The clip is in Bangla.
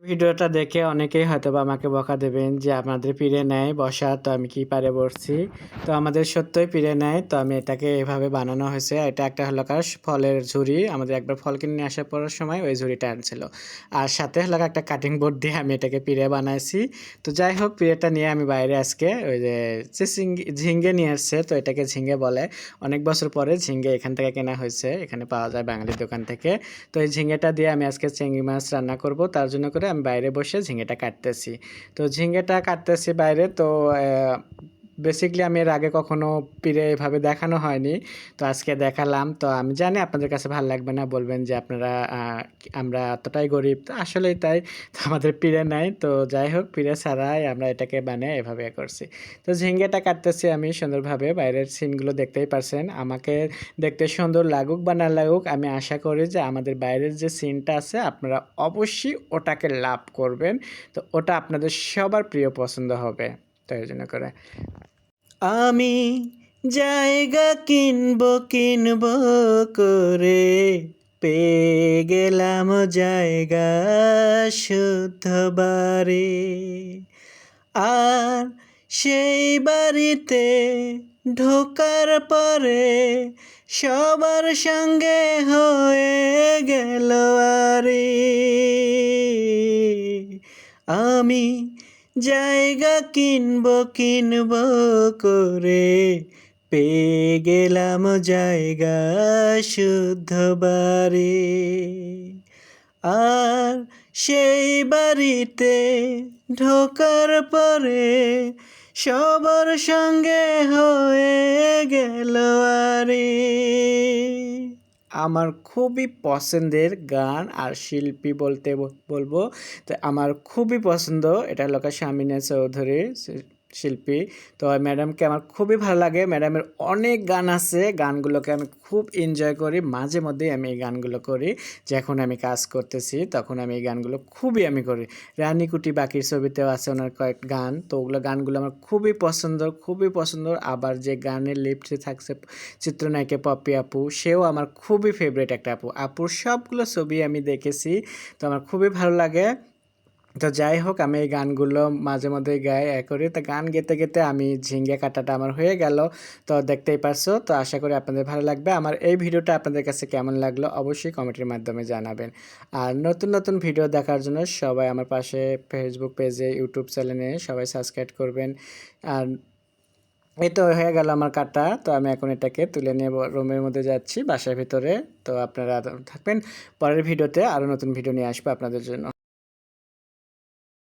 ভিডিওটা দেখে অনেকেই হয়তোবা আমাকে বকা দেবেন যে আপনাদের পিড়ে নেয় বসা, তো আমি কি পারে বসছি। তো আমাদের সত্যই পিড়ে নেয়, তো আমি এটাকে এভাবে বানানো হয়েছে। এটা একটা হলো ফলের ঝুড়ি, আমাদের একবার ফল কিনে নিয়ে আসার পরের সময় ওই ঝুড়িটা আনছিল। আর সাথে হলো একটা কাটিং বোর্ড দিয়ে আমি এটাকে পিড়ে বানাইছি। তো যাই হোক, পিড়েটা নিয়ে আমি বাইরে আজকে ওই যে ঝিঙ্গে নিয়ে আসছে, তো এটাকে ঝিঙ্গে বলে। অনেক বছর পরে ঝিঙ্গে এখান থেকে কেনা হয়েছে, এখানে পাওয়া যায় বাঙালির দোকান থেকে। তো এই ঝিঙ্গেটা দিয়ে আমি আজকে চিংড়ি মাছ রান্না করব, তার জন্য করে আমি বাইরে বসে ঝিঙ্গেটা কাটতেছি। তো ঝিঙ্গেটা কাটতেছি বাইরে। তো বেসিকলি আমি এর আগে কখনো পিড়ে এভাবে দেখানো হয়নি, তো আজকে দেখালাম। তো আমি জানি আপনাদের কাছে ভালো লাগবে না, বলবেন যে আপনারা আমরা এতটাই গরিব, তো আসলেই তাই। তো আমাদের পিড়ে নাই, তো যাই হোক, পিড়ে ছাড়াই আমরা এটাকে বানিয়ে এভাবে করছি। তো ঝিঙ্গেটা কাটতেছি আমি সুন্দরভাবে, বাইরের সিনগুলো দেখতেই পারছেন। আমাকে দেখতে সুন্দর লাগুক বা না লাগুক, আমি আশা করি যে আমাদের বাইরের যে সিনটা আছে আপনারা অবশ্যই ওটাকে লাভ করবেন। তো ওটা আপনাদের সবার প্রিয় পছন্দ হবে, তো এই জন্য করে আমি জায়গা কিনবো করে পেয়ে গেলাম জায়গা শুদ্ধবারে। আর সেই বাড়িতে ঢোকার পরে সবার সঙ্গে হয়ে গেল আরে। আমি জায়গা কিনবো করে পেয়ে গেলাম জায়গা শুদ্ধবারে। আর সেই বাড়িতে ঢোকার পরে সবার সঙ্গে হয়ে গেল আরে। আমার খুবই পছন্দের গান আর শিল্পী বলতে বলবো, তো আমার খুবই পছন্দ এটা হলো শামিনা চৌধুরী শিল্পী। তো ম্যাডামকে আমার খুবই ভালো লাগে, ম্যাডামের অনেক গান আছে, গানগুলোকে আমি খুব এনজয় করি। মাঝে মধ্যেই আমি এই গানগুলো করি, যখন আমি কাজ করতেছি তখন আমি এই গানগুলো খুবই আমি করি। রানীকুটি বাকির ছবিতেও আছে ওনার কয়েক গান, তো ওগুলো গানগুলো আমার খুবই পছন্দ, খুবই পছন্দ। আবার যে গানের লিপসে থাকছে চিত্রনায়িকা পপি আপু, সেও আমার খুবই ফেভারিট একটা আপু। আপুর সবগুলো ছবি আমি দেখেছি, তো আমার খুবই ভালো লাগে। তো যাই হোক, আমি এই গানগুলো মাঝে মধ্যে গাই করি। তো গান গেতে গেতে আমি ঝিঙ্গে কাটাটা আমার হয়ে গেল, তো দেখতেই পারছো। তো আশা করি আপনাদের ভালো লাগবে। আমার এই ভিডিওটা আপনাদের কাছে কেমন লাগলো অবশ্যই কমেন্টের মাধ্যমে জানাবেন। আর নতুন নতুন ভিডিও দেখার জন্য সবাই আমার পাশে ফেসবুক পেজে, ইউটিউব চ্যানেলে সবাই সাবস্ক্রাইব করবেন। আর এই তো হয়ে গেল আমার কাটা, তো আমি এখন এটাকে তুলে নিয়ে রুমের মধ্যে যাচ্ছি বাসার ভিতরে। তো আপনারা থাকবেন, পরের ভিডিওতে আরও নতুন ভিডিও নিয়ে আসবো আপনাদের জন্য।